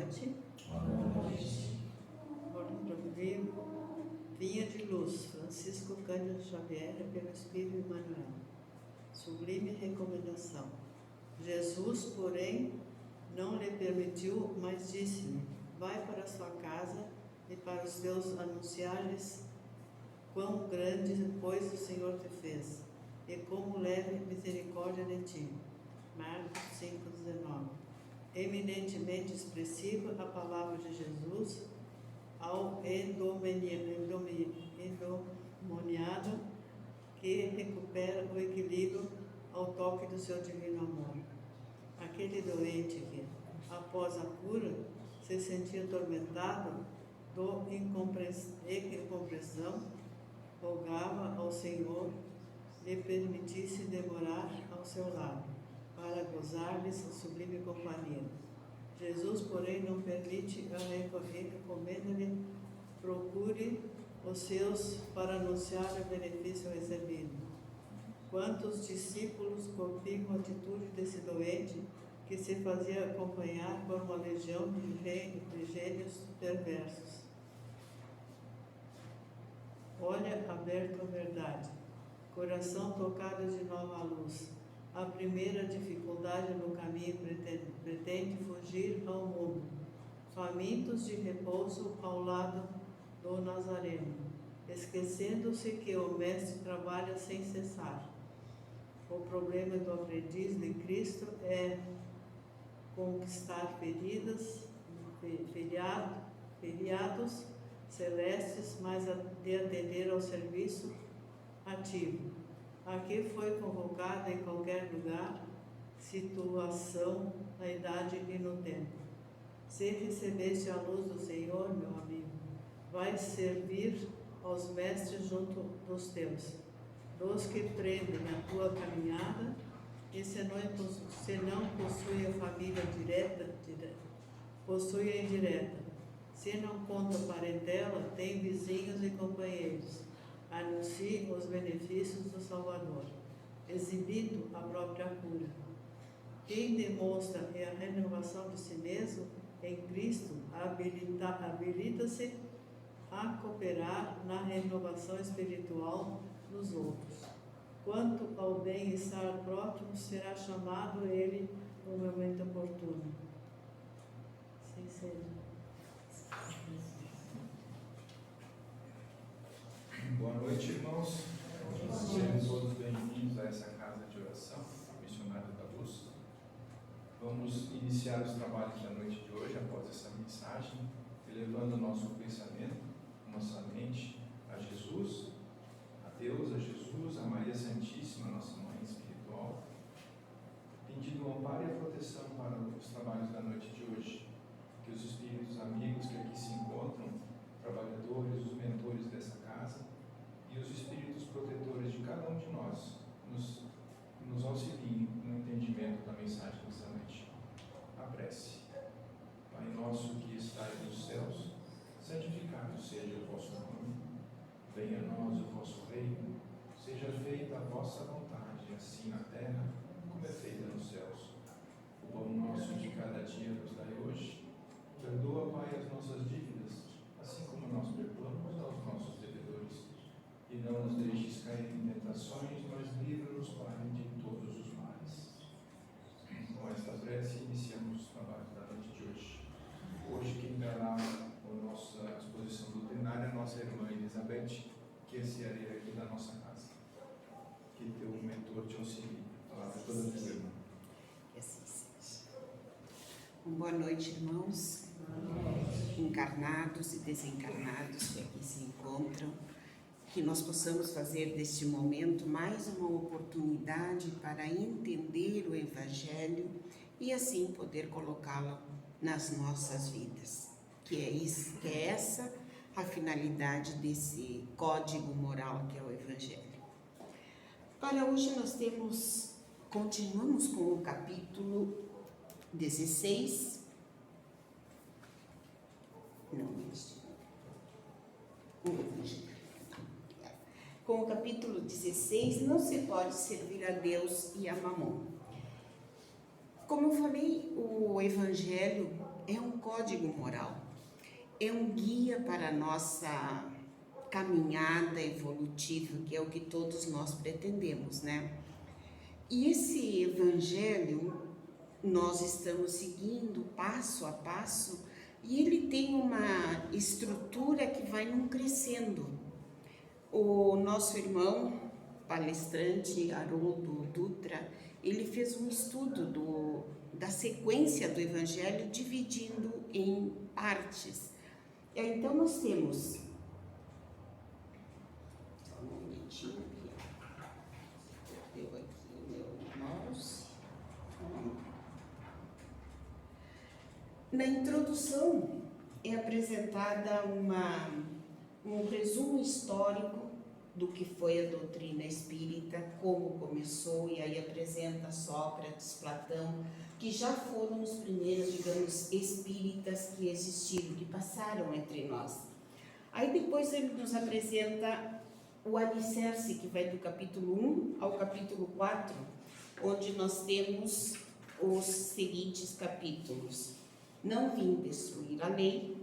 noite. Boa noite. Vinha de luz, Francisco Cândido Xavier, pelo Espírito Emmanuel. Sublime recomendação. Jesus, porém, não lhe permitiu, mas disse-lhe: vai para sua casa e para os teus anunciar-lhes quão grande coisa o Senhor te fez, e como leve misericórdia de ti. Marcos 5,19. Eminentemente expressiva a palavra de Jesus ao endemoniado que recupera o equilíbrio ao toque do seu divino amor. Aquele doente que, após a cura, se sentia atormentado do incompreensão, rogava ao Senhor lhe permitisse demorar ao seu lado, para gozar-lhes a sublime companhia. Jesus, porém, não permite, recomenda-lhe: procure os seus para anunciar o benefício recebido. Quantos discípulos copiam a atitude desse doente que se fazia acompanhar por uma legião de gênios perversos? Olha aberto à verdade, coração tocado de nova luz. A primeira dificuldade no caminho pretende fugir ao mundo, famintos de repouso ao lado do Nazareno, esquecendo-se que o Mestre trabalha sem cessar. O problema do aprendiz de Cristo é conquistar feriados celestes, mas de atender ao serviço ativo. Aqui foi convocado em qualquer lugar, situação, na idade e no tempo. Se recebeste a luz do Senhor, meu amigo, vai servir aos mestres junto dos teus, dos que prendem a tua caminhada, e se não possui a família direta, possui a indireta. Se não conta parentela, tem vizinhos e companheiros. Anuncie os benefícios do Salvador, exibindo a própria cura. Quem demonstra a renovação de si mesmo em Cristo habilita-se a cooperar na renovação espiritual dos outros. Quanto ao bem-estar próximo, será chamado ele no momento oportuno. Assim seja. Boa noite, irmãos. Sejam todos bem-vindos a essa casa de oração, Missionário da Luz. Vamos iniciar os trabalhos da noite de hoje, após essa mensagem, elevando o nosso pensamento, nossa mente a Jesus, a Deus, a Jesus, a Maria Santíssima, nossa Mãe Espiritual, pedindo o amparo e a proteção para os trabalhos da noite de hoje. Que os espíritos amigos que aqui se encontram, trabalhadores, os mentores dessa casa, e os espíritos protetores de cada um de nós nos auxiliem no entendimento da mensagem dessa noite. A prece. Pai nosso que estais nos céus, santificado seja o vosso nome. Venha a nós o vosso reino. Seja feita a vossa vontade, assim na terra como é feita nos céus. O pão nosso de cada dia nos dai hoje. Perdoa, Pai, as nossas dívidas, assim como nós perdoamos aos nossos devedores. E não nos deixes cair em tentações, mas livra-nos, Pai, de todos os males. Com esta prece, iniciamos os trabalhos da noite de hoje. Hoje, quem dará a nossa exposição doutrinária é a nossa irmã Elizabeth, que é ceareira aqui da nossa casa. Que teu mentor te auxilie. A palavra é toda tua, irmã. Que assim seja. Boa noite, irmãos, encarnados e desencarnados que aqui se encontram. Que nós possamos fazer deste momento mais uma oportunidade para entender o Evangelho e assim poder colocá-lo nas nossas vidas. Que é essa a finalidade desse código moral que é o Evangelho. Para hoje nós continuamos com o capítulo 16. Com o capítulo 16, não se pode servir a Deus e a Mamon. Como eu falei, o Evangelho é um código moral, é um guia para a nossa caminhada evolutiva, que é o que todos nós pretendemos, né? E esse Evangelho nós estamos seguindo passo a passo e ele tem uma estrutura que vai num crescendo. O nosso irmão palestrante Haroldo Dutra, ele fez um estudo da sequência do Evangelho dividindo em partes. Então nós temos... Só um momentinho aqui. Deu aqui meu mouse. Na introdução é apresentada um resumo histórico do que foi a doutrina espírita, como começou, e aí apresenta Sócrates, Platão, que já foram os primeiros, digamos, espíritas que existiram, que passaram entre nós. Aí depois ele nos apresenta o alicerce, que vai do capítulo 1 ao capítulo 4, onde nós temos os seguintes capítulos. Não vim destruir a lei,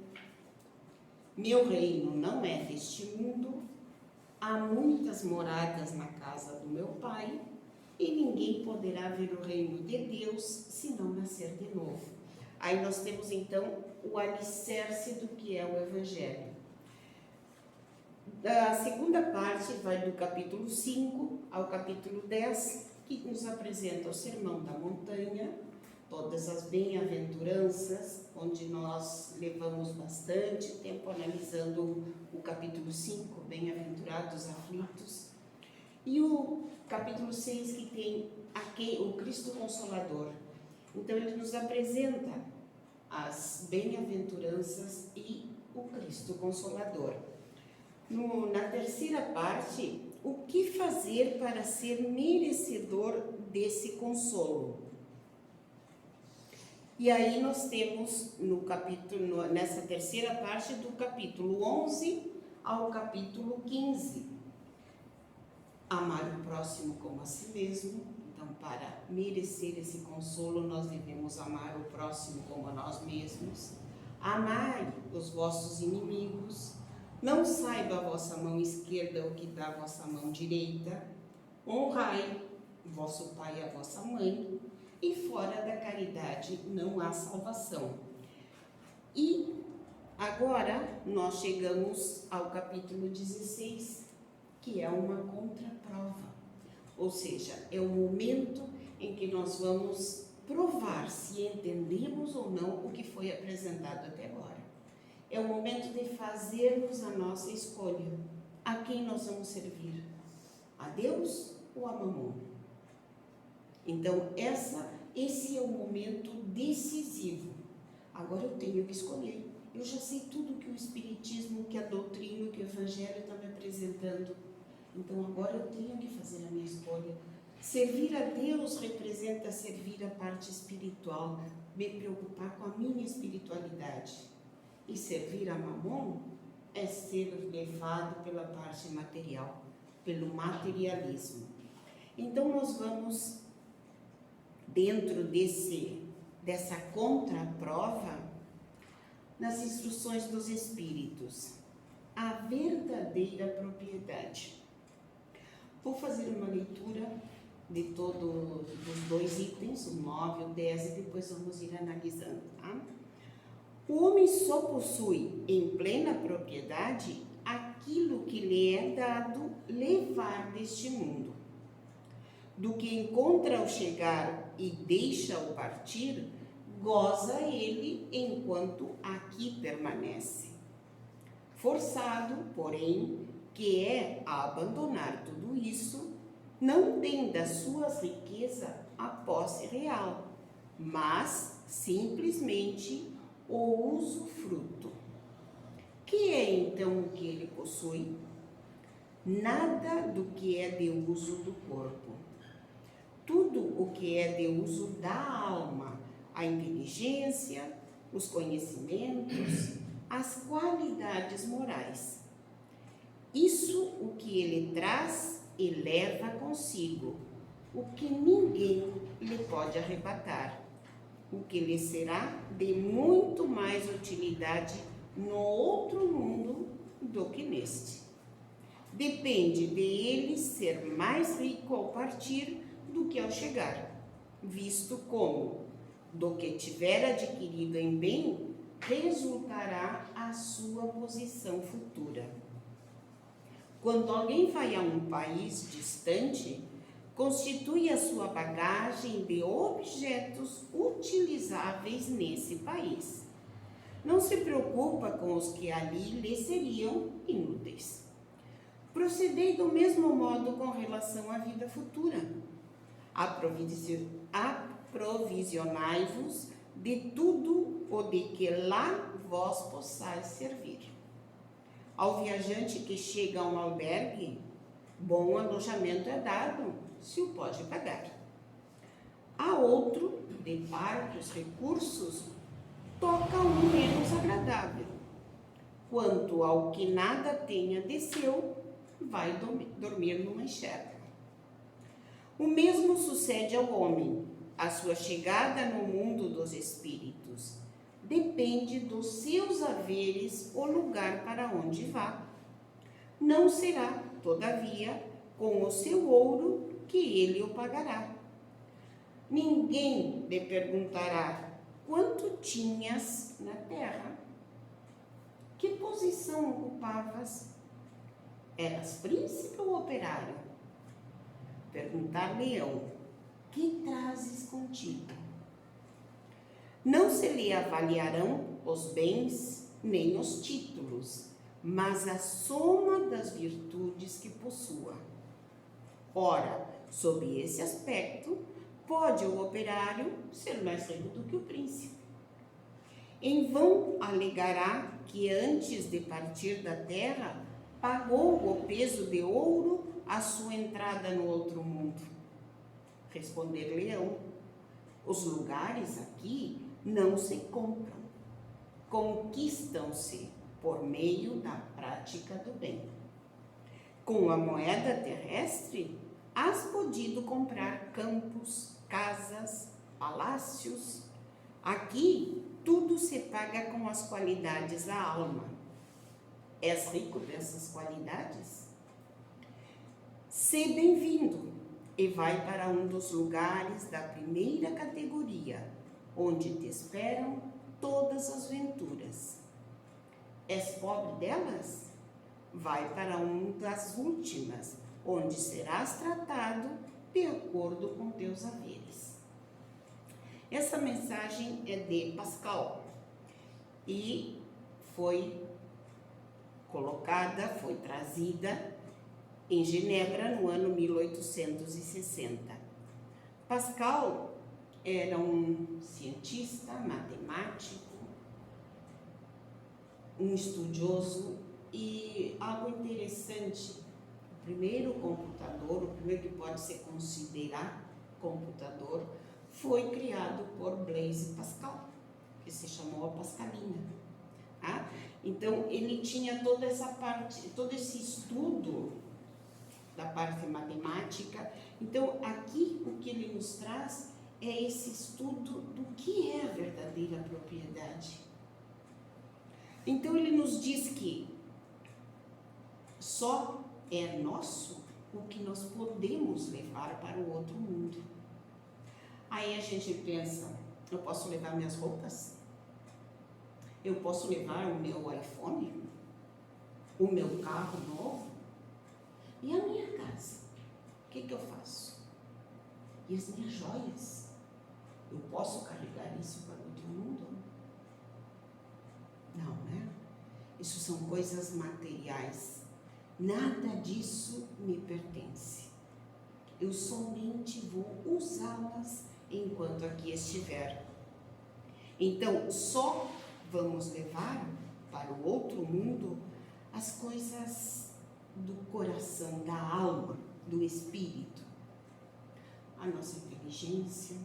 meu reino não é deste mundo, há muitas moradas na casa do meu Pai, e ninguém poderá ver o reino de Deus se não nascer de novo. Aí nós temos então o alicerce do que é o Evangelho. A segunda parte vai do capítulo 5 ao capítulo 10, que nos apresenta o Sermão da Montanha, todas as bem-aventuranças, onde nós levamos bastante tempo analisando o capítulo 5, bem-aventurados aflitos, e o capítulo 6, que tem o Cristo Consolador. Então ele nos apresenta as bem-aventuranças e o Cristo Consolador. Na terceira parte, o que fazer para ser merecedor desse consolo? E aí nós temos nessa terceira parte, do capítulo 11 ao capítulo 15, amar o próximo como a si mesmo. Então, para merecer esse consolo, nós devemos amar o próximo como a nós mesmos. Amai os vossos inimigos, não saiba a vossa mão esquerda o que dá a vossa mão direita, honrai vosso pai e a vossa mãe, e fora da caridade não há salvação. E agora nós chegamos ao capítulo 16, que é uma contraprova, ou seja, é o momento em que nós vamos provar se entendemos ou não o que foi apresentado até agora. É o momento de fazermos a nossa escolha. A quem nós vamos servir? A Deus ou a Mamon? Então, esse é o momento decisivo. Agora eu tenho que escolher. Eu já sei tudo que o Espiritismo, que a doutrina, que o Evangelho está me apresentando. Então, agora eu tenho que fazer a minha escolha. Servir a Deus representa servir a parte espiritual, me preocupar com a minha espiritualidade. E servir a Mamon é ser levado pela parte material, pelo materialismo. Então, nós vamos, dentro dessa contraprova, nas instruções dos Espíritos, a verdadeira propriedade. Vou fazer uma leitura de todos os dois itens, o 9 e o 10, e depois vamos ir analisando, tá? O homem só possui em plena propriedade aquilo que lhe é dado levar deste mundo. Do que encontra ao chegar e deixa ao partir, goza ele enquanto aqui permanece. Forçado, porém, que é a abandonar tudo isso, não tem das suas riquezas a posse real, mas simplesmente o usufruto. Que é então o que ele possui? Nada do que é de uso do corpo. Tudo o que é de uso da alma, a inteligência, os conhecimentos, as qualidades morais. Isso o que ele traz e leva consigo, o que ninguém lhe pode arrebatar. o que lhe será de muito mais utilidade no outro mundo do que neste. Depende de ele ser mais rico ao partir do que ao chegar, visto como, do que tiver adquirido em bem, resultará a sua posição futura. Quando alguém vai a um país distante, constitui a sua bagagem de objetos utilizáveis nesse país. Não se preocupa com os que ali lhe seriam inúteis. Procedei do mesmo modo com relação à vida futura. Aprovisionai-vos de tudo o de que lá vós possais servir. Ao viajante que chega a um albergue, bom alojamento é dado, se o pode pagar. A outro, de parcos recursos, toca um menos agradável. Quanto ao que nada tenha de seu, vai dormir numa enxerga. O mesmo sucede ao homem. A sua chegada no mundo dos espíritos depende dos seus haveres o lugar para onde vá. Não será, todavia, com o seu ouro que ele o pagará. Ninguém lhe perguntará quanto tinhas na terra, que posição ocupavas, eras príncipe ou operário? Perguntar-lhe-ão, que trazes contigo? Não se lhe avaliarão os bens nem os títulos, mas a soma das virtudes que possua. Ora, sob esse aspecto, pode o operário ser mais rico do que o príncipe. Em vão alegará que antes de partir da terra, pagou o peso de ouro a sua entrada no outro mundo. Responder-lhe-ão, os lugares aqui não se compram, conquistam-se por meio da prática do bem. Com a moeda terrestre, has podido comprar campos, casas, palácios. Aqui, tudo se paga com as qualidades da alma. És rico dessas qualidades? Se bem-vindo e vai para um dos lugares da primeira categoria, onde te esperam todas as venturas. És pobre delas? Vai para uma das últimas, onde serás tratado de acordo com teus haveres. Essa mensagem é de Pascal e foi trazida em Genebra no ano 1860. Pascal era um cientista, matemático, um estudioso e algo interessante. O primeiro computador, o primeiro que pode se considerar computador, foi criado por Blaise Pascal, que se chamou a Pascalina. Tá? Então, ele tinha toda essa parte, todo esse estudo da parte matemática. Então, aqui o que ele nos traz é esse estudo do que é a verdadeira propriedade. Então, ele nos diz que só é nosso o que nós podemos levar para o outro mundo. Aí a gente pensa, eu posso levar minhas roupas? Eu posso levar o meu iPhone? O meu carro novo? E a minha casa? O que eu faço? E as minhas joias? Eu posso carregar isso para o outro mundo? Não, né? Isso são coisas materiais. Nada disso me pertence. Eu somente vou usá-las enquanto aqui estiver. Então, só vamos levar para o outro mundo as coisas do coração, da alma, do espírito. A nossa inteligência,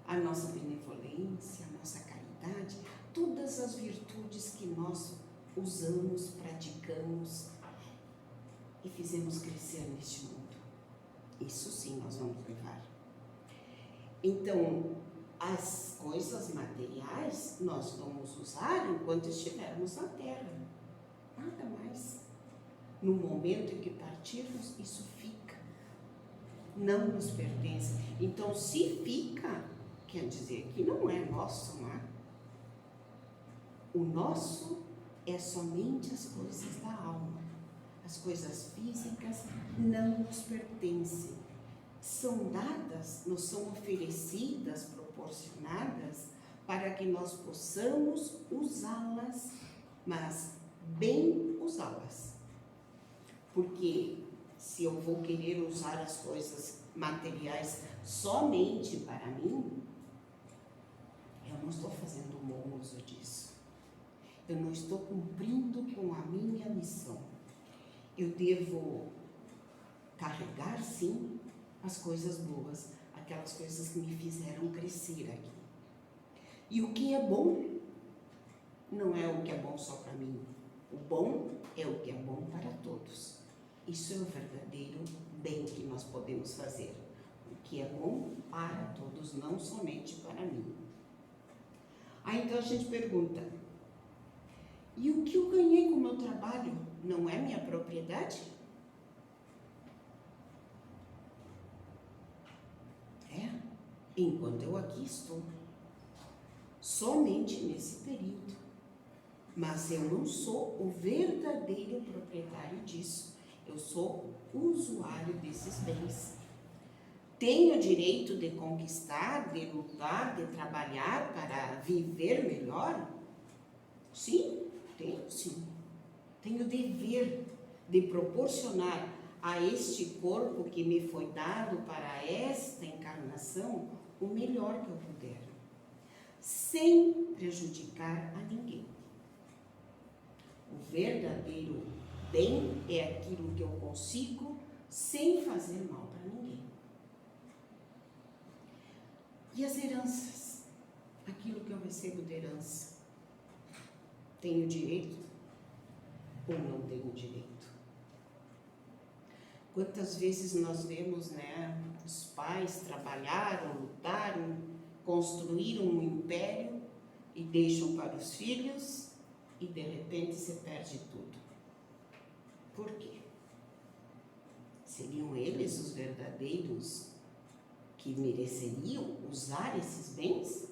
a nossa benevolência, a nossa caridade, todas as virtudes que nós usamos, praticamos e fizemos crescer neste mundo. Isso sim nós vamos levar. Então, As coisas materiais nós vamos usar enquanto estivermos na terra, nada mais. No momento em que partirmos, isso fica, não nos pertence. Então, se fica, quer dizer que não é nosso, não é? O nosso é somente as coisas da alma. As coisas físicas não nos pertencem. São dadas, nos são oferecidas, proporcionadas, para que nós possamos usá-las, mas bem usá-las. Porque se eu vou querer usar as coisas materiais somente para mim, eu não estou fazendo um bom uso disso. Eu não estou cumprindo com a minha missão. Eu devo carregar, sim, as coisas boas, aquelas coisas que me fizeram crescer aqui. E o que é bom, não é o que é bom só para mim. O bom é o que é bom para todos. Isso é o verdadeiro bem que nós podemos fazer. O que é bom para todos, não somente para mim. Aí então a gente pergunta, e o que eu ganhei com o meu trabalho não é minha propriedade? É, enquanto eu aqui estou, somente nesse período. Mas eu não sou o verdadeiro proprietário disso. Eu sou usuário desses bens. Tenho o direito de conquistar, de lutar, de trabalhar para viver melhor? Sim, tenho sim. Tenho o dever de proporcionar a este corpo que me foi dado para esta encarnação o melhor que eu puder, sem prejudicar a ninguém. O verdadeiro bem é aquilo que eu consigo sem fazer mal para ninguém. E as heranças? Aquilo que eu recebo de herança. Tenho direito ou não tenho direito? Quantas vezes nós vemos, né, os pais trabalharam, lutaram, construíram um império e deixam para os filhos e de repente se perde tudo. Por quê? Seriam eles os verdadeiros que mereceriam usar esses bens?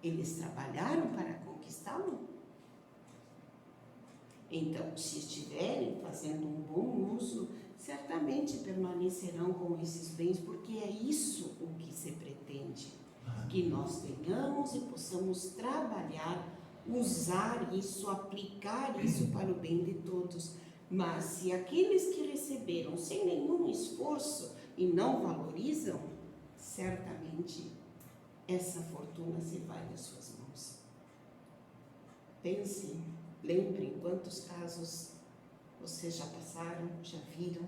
Eles trabalharam para conquistá-lo? Então, se estiverem fazendo um bom uso, certamente permanecerão com esses bens, porque é isso o que se pretende, que nós tenhamos e possamos trabalhar, usar isso, aplicar isso para o bem de todos. Mas se aqueles que receberam sem nenhum esforço e não valorizam, certamente essa fortuna se vai das suas mãos. Pense, lembrem quantos casos vocês já passaram, já viram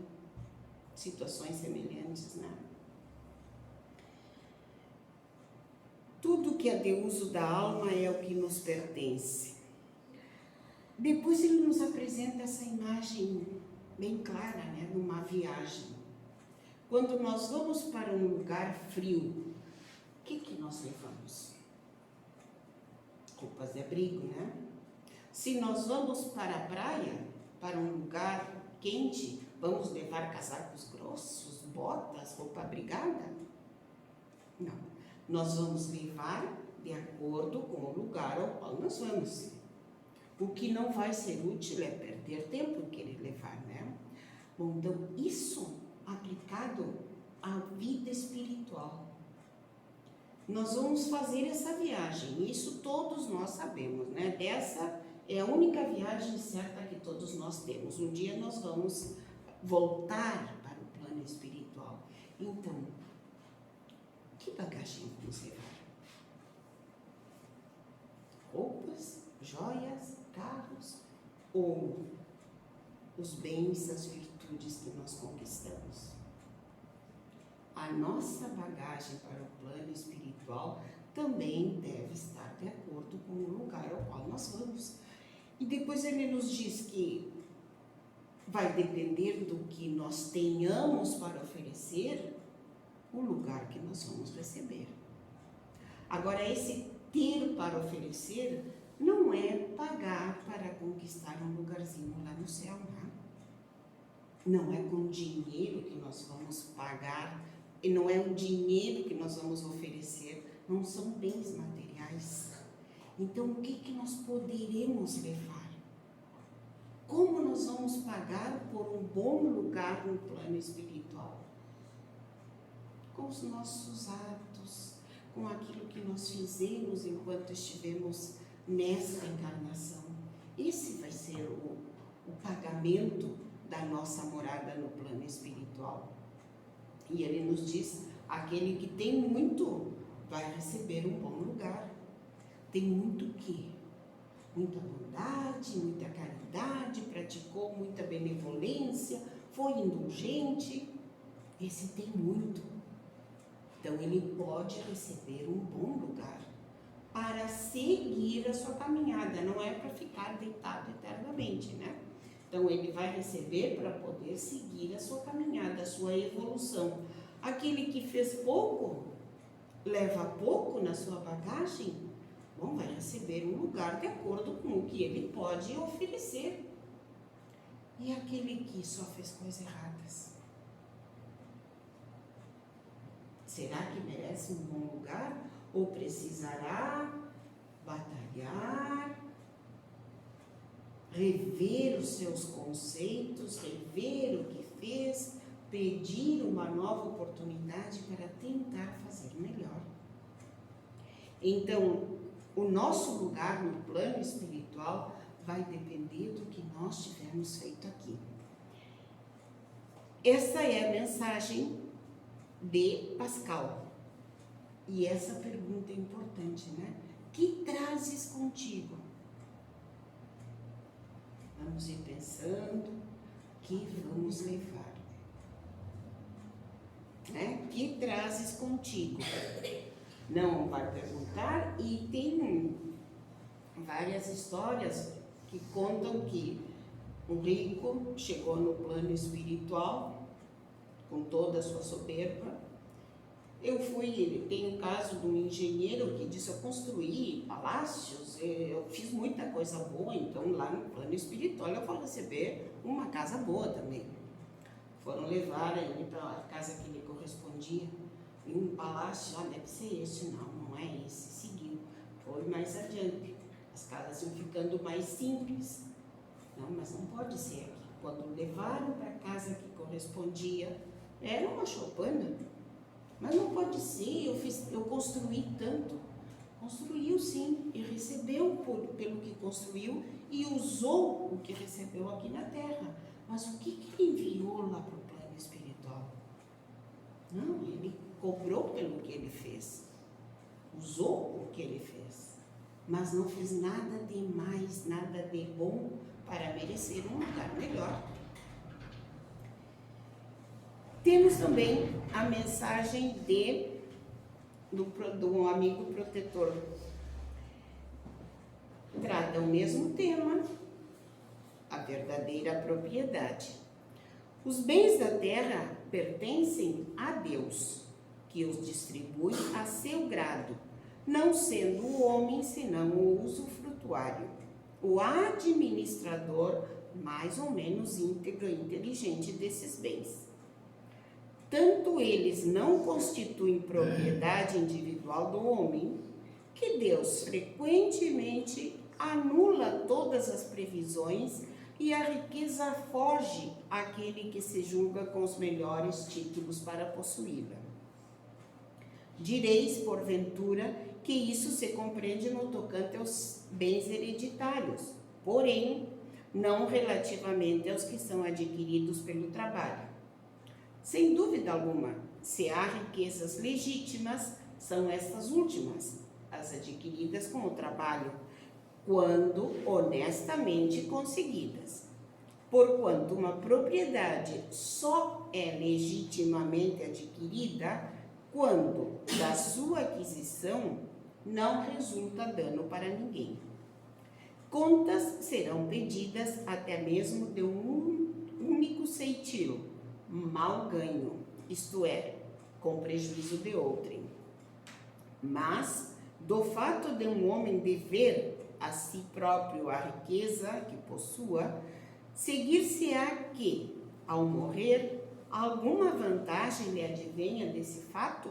situações semelhantes, né? Tudo que é de uso da alma é o que nos pertence. Depois ele nos apresenta essa imagem bem clara, né, numa viagem. Quando nós vamos para um lugar frio, o que nós levamos? Roupas de abrigo, né? Se nós vamos para a praia, para um lugar quente, vamos levar casacos grossos, botas, roupa abrigada? Não. Nós vamos levar de acordo com o lugar ao qual nós vamos. O que não vai ser útil é perder tempo em querer levar, né? Bom, então, isso aplicado à vida espiritual. Nós vamos fazer essa viagem, isso todos nós sabemos, né? Essa é a única viagem certa que todos nós temos. Um dia nós vamos voltar para o plano espiritual. Então, que bagagem vamos levar? Roupas, joias, carros ou os bens, as virtudes que nós conquistamos? A nossa bagagem para o plano espiritual também deve estar de acordo com o lugar ao qual nós vamos. E depois ele nos diz que vai depender do que nós tenhamos para oferecer, o lugar que nós vamos receber. Agora, esse ter para oferecer não é pagar para conquistar um lugarzinho lá no céu, né? Não é com dinheiro que nós vamos pagar, e não é o dinheiro que nós vamos oferecer, não são bens materiais. Então, o que nós poderemos levar? Como nós vamos pagar por um bom lugar no plano espiritual? Com os nossos atos, com aquilo que nós fizemos enquanto estivemos nesta encarnação. Esse vai ser o pagamento da nossa morada no plano espiritual. E ele nos diz, aquele que tem muito vai receber um bom lugar. Tem muito o quê? Muita bondade, muita caridade, praticou muita benevolência, foi indulgente. Esse tem muito. Então ele pode receber um bom lugar para seguir a sua caminhada, não é para ficar deitado eternamente, né? Então, ele vai receber para poder seguir a sua caminhada, a sua evolução. Aquele que fez pouco, leva pouco na sua bagagem, bom, vai receber um lugar de acordo com o que ele pode oferecer. E aquele que só fez coisas erradas, será que merece um bom lugar? Ou precisará batalhar, rever os seus conceitos, rever o que fez, pedir uma nova oportunidade para tentar fazer melhor. Então, o nosso lugar no plano espiritual vai depender do que nós tivermos feito aqui. Essa é a mensagem de Pascal. E essa pergunta é importante, né? Que trazes contigo? Vamos ir pensando que vamos levar, né? Que trazes contigo? Não vai perguntar, e tem várias histórias que contam que um rico chegou no plano espiritual com toda a sua soberba. Tem um caso de um engenheiro que disse, eu construí palácios, eu fiz muita coisa boa, então lá no plano espiritual eu vou receber uma casa boa também. Foram levar ele para a casa que lhe correspondia, em um palácio, deve ser esse, não é esse, seguiu, foi mais adiante, as casas iam ficando mais simples, não, mas não pode ser aqui. Quando levaram para a casa que correspondia, era uma choupana. Mas não pode ser, eu construí tanto. Construiu sim, e recebeu pelo que construiu e usou o que recebeu aqui na Terra. Mas o que ele enviou lá para o plano espiritual? Não, ele cobrou pelo que ele fez. Usou o que ele fez. Mas não fez nada de mais, nada de bom para merecer um lugar melhor. Temos também a mensagem do amigo protetor. Trata o mesmo tema, a verdadeira propriedade. Os bens da terra pertencem a Deus, que os distribui a seu grado, não sendo o homem senão o usufrutuário, o administrador mais ou menos íntegro e inteligente desses bens. Tanto eles não constituem propriedade individual do homem, que Deus frequentemente anula todas as previsões e a riqueza foge àquele que se julga com os melhores títulos para possuí-la. Direis, porventura, que isso se compreende no tocante aos bens hereditários, porém, não relativamente aos que são adquiridos pelo trabalho. Sem dúvida alguma, se há riquezas legítimas, são estas últimas, as adquiridas com o trabalho, quando honestamente conseguidas. Porquanto uma propriedade só é legitimamente adquirida quando da sua aquisição não resulta dano para ninguém. Contas serão pedidas até mesmo de um único ceitil, mal ganho, isto é, com prejuízo de outrem. Mas do fato de um homem dever a si próprio a riqueza que possua, seguir-se-á que, ao morrer, alguma vantagem lhe advenha desse fato?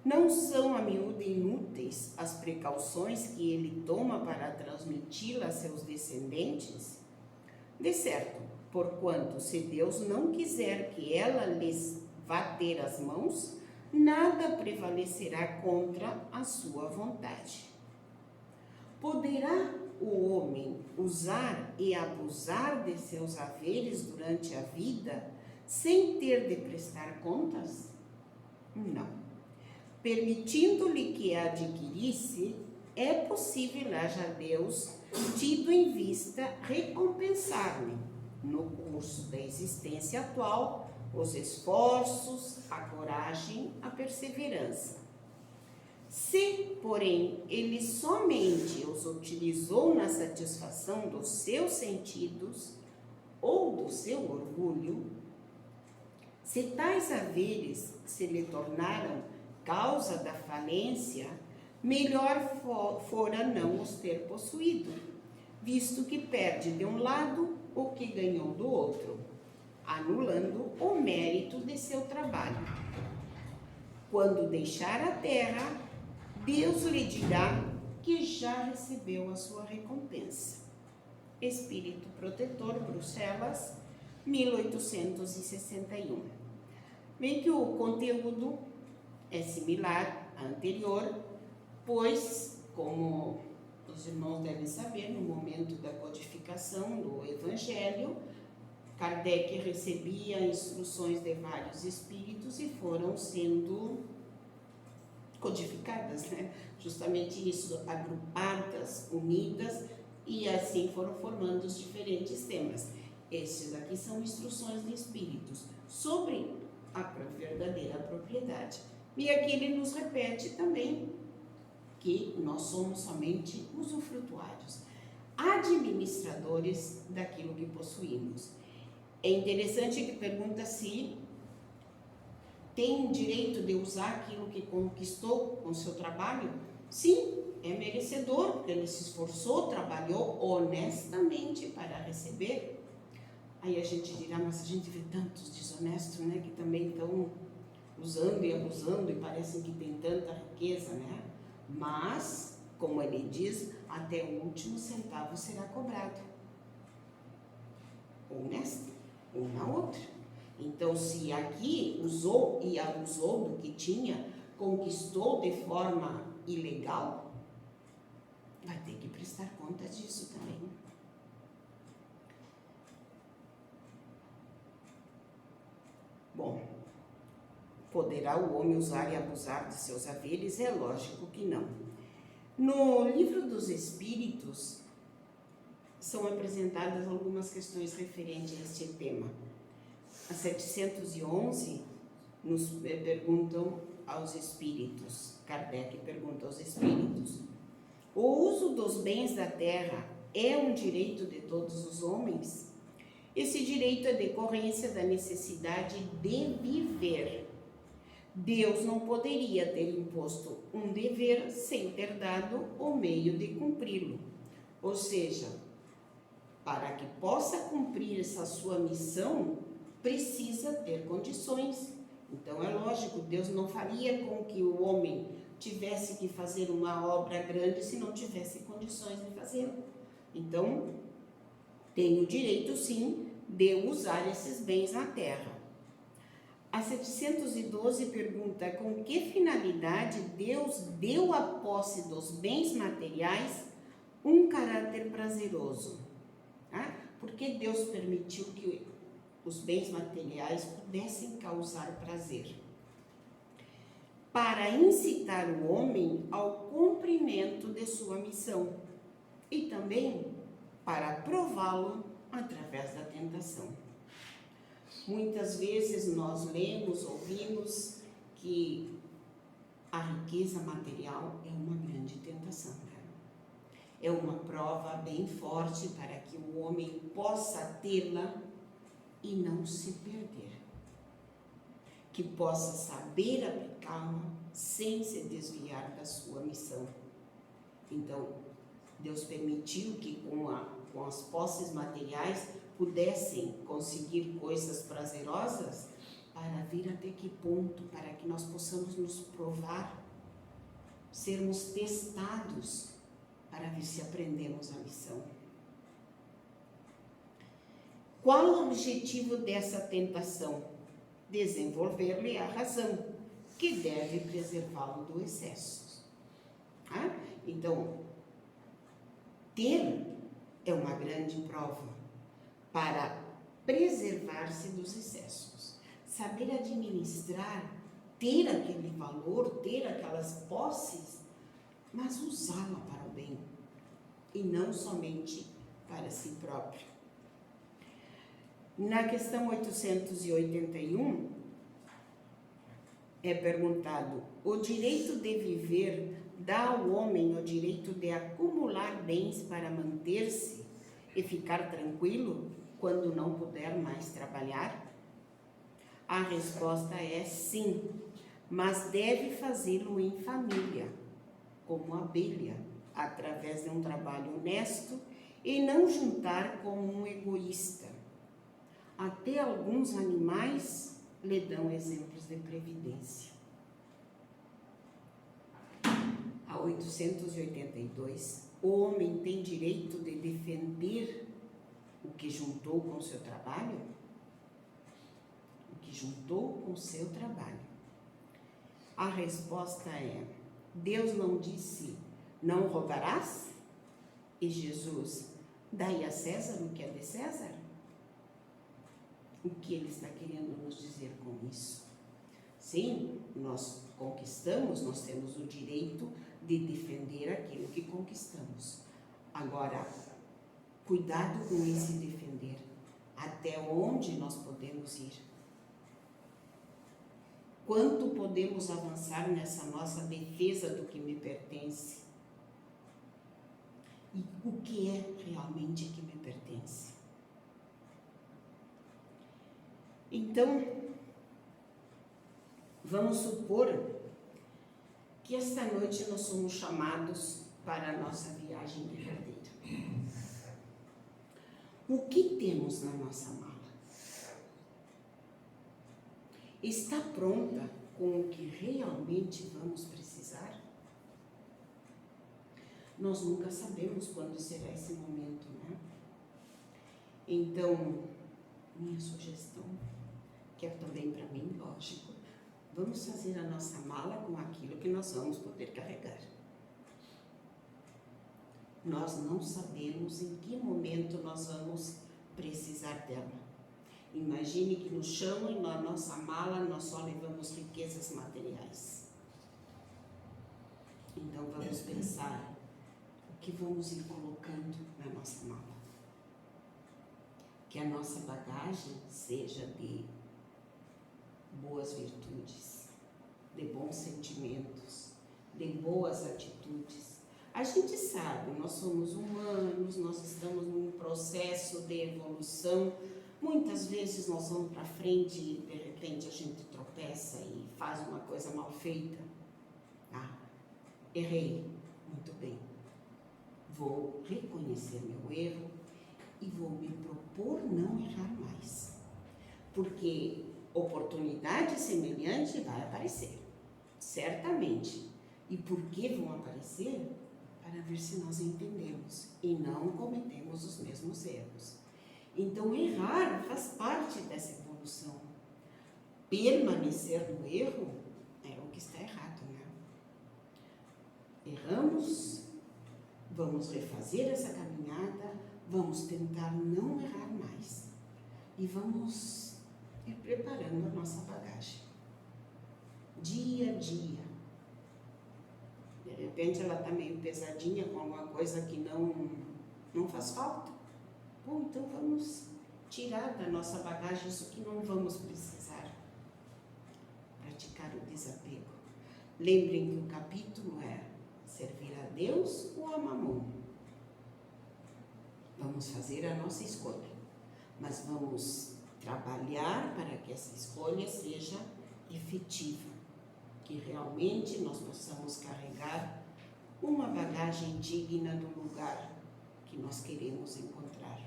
Não são a miúdo inúteis as precauções que ele toma para transmiti-la a seus descendentes? De certo, porquanto, se Deus não quiser que ela lhes vá ter as mãos, nada prevalecerá contra a sua vontade. Poderá o homem usar e abusar de seus haveres durante a vida sem ter de prestar contas? Não. Permitindo-lhe que a adquirisse, é possível haja Deus tido em vista recompensar-lhe, no curso da existência atual, os esforços, a coragem, a perseverança. Se, porém, ele somente os utilizou na satisfação dos seus sentidos ou do seu orgulho, se tais haveres se lhe tornaram causa da falência, melhor fora não os ter possuído, visto que perde de um lado o que ganhou do outro, anulando o mérito de seu trabalho. Quando deixar a terra, Deus lhe dirá que já recebeu a sua recompensa. Espírito Protetor, Bruxelas, 1861. Bem que o conteúdo é similar à anterior, pois, como os irmãos devem saber, no momento da codificação do Evangelho, Kardec recebia instruções de vários espíritos e foram sendo codificadas, né? Justamente isso, agrupadas, unidas, e assim foram formando os diferentes temas. Estes aqui são instruções de espíritos sobre a verdadeira propriedade. E aqui ele nos repete também que nós somos somente usufrutuários, administradores daquilo que possuímos. É interessante que pergunta se tem direito de usar aquilo que conquistou com seu trabalho. Sim, é merecedor, porque ele se esforçou, trabalhou honestamente para receber. Aí a gente dirá, mas a gente vê tantos desonestos, né, que também estão usando e abusando e parecem que tem tanta riqueza, né? Mas, como ele diz, até o último centavo será cobrado. Ou nesta, ou na outra. Então, se aqui usou e abusou do que tinha, conquistou de forma ilegal, vai ter que prestar conta disso também. Bom, poderá o homem usar e abusar de seus haveres? É lógico que não. No Livro dos Espíritos, são apresentadas algumas questões referentes a este tema. A 711 nos perguntam aos espíritos, Kardec pergunta aos espíritos: o uso dos bens da terra é um direito de todos os homens? Esse direito é decorrência da necessidade de viver. Deus não poderia ter imposto um dever sem ter dado o meio de cumpri-lo. Ou seja, para que possa cumprir essa sua missão, precisa ter condições. Então é lógico, Deus não faria com que o homem tivesse que fazer uma obra grande se não tivesse condições de fazê-lo. Então, tem o direito sim de usar esses bens na terra. A 712 pergunta: com que finalidade Deus deu à posse dos bens materiais um caráter prazeroso? Por que Deus permitiu que os bens materiais pudessem causar prazer? Para incitar o homem ao cumprimento de sua missão e também para prová-lo através da tentação. Muitas vezes nós lemos, ouvimos que a riqueza material é uma grande tentação, né? É uma prova bem forte para que o homem possa tê-la e não se perder. que possa saber aplicá-la sem se desviar da sua missão. Então, Deus permitiu que com as posses materiais pudessem conseguir coisas prazerosas para vir até que ponto? Para que nós possamos nos provar, sermos testados para ver se aprendemos a lição. Qual o objetivo dessa tentação? Desenvolver-lhe a razão, que deve preservá-lo do excesso. Então, ter é uma grande prova para preservar-se dos excessos. Saber administrar, ter aquele valor, ter aquelas posses, mas usá-la para o bem e não somente para si próprio. Na questão 881, é perguntado: o direito de viver dá ao homem o direito de acumular bens para manter-se e ficar tranquilo quando não puder mais trabalhar? A resposta é sim, mas deve fazê-lo em família, como abelha, através de um trabalho honesto e não juntar como um egoísta. Até alguns animais lhe dão exemplos de previdência. A 882, o homem tem direito de defender o que juntou com o seu trabalho? O que juntou com o seu trabalho. A resposta é: Deus não disse, não roubarás? E Jesus, dai a César o que é de César? O que ele está querendo nos dizer com isso? Sim, nós conquistamos, nós temos o direito de defender aquilo que conquistamos. Agora, cuidado com esse defender. Até onde nós podemos ir? Quanto podemos avançar nessa nossa defesa do que me pertence? E o que é realmente que me pertence? Então, vamos supor que esta noite nós somos chamados para a nossa viagem derradeira. O que temos na nossa mala? Está pronta com o que realmente vamos precisar? Nós nunca sabemos quando será esse momento, né? Então, minha sugestão, que é também para mim, lógico, vamos fazer a nossa mala com aquilo que nós vamos poder carregar. Nós não sabemos em que momento nós vamos precisar dela. Imagine que no chão e na nossa mala nós só levamos riquezas materiais. Então vamos pensar o que vamos ir colocando na nossa mala. Que a nossa bagagem seja de boas virtudes, de bons sentimentos, de boas atitudes. A gente sabe, nós somos humanos, nós estamos num processo de evolução. Muitas vezes nós vamos para frente e de repente a gente tropeça e faz uma coisa mal feita. Errei, muito bem. Vou reconhecer meu erro e vou me propor não errar mais. Porque oportunidade semelhante vai aparecer, certamente. E por que vão aparecer? Para ver se nós entendemos e não cometemos os mesmos erros. Então, errar faz parte dessa evolução. Permanecer no erro é o que está errado, né? Erramos, vamos refazer essa caminhada, vamos tentar não errar mais e vamos ir preparando a nossa bagagem. Dia a dia. De repente ela está meio pesadinha com alguma coisa que não faz falta. Bom, então vamos tirar da nossa bagagem isso que não vamos precisar. Praticar o desapego. Lembrem que o capítulo é servir a Deus ou a Mamon. Vamos fazer a nossa escolha, mas vamos trabalhar para que essa escolha seja efetiva, que realmente nós possamos carregar uma bagagem digna do lugar que nós queremos encontrar.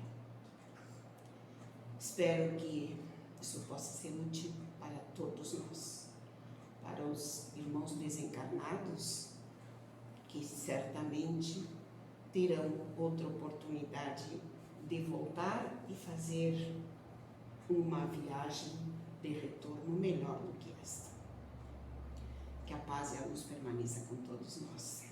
Espero que isso possa ser útil para todos nós, para os irmãos desencarnados, que certamente terão outra oportunidade de voltar e fazer uma viagem de retorno melhor do que esta. Que a paz e a luz permaneça com todos nós.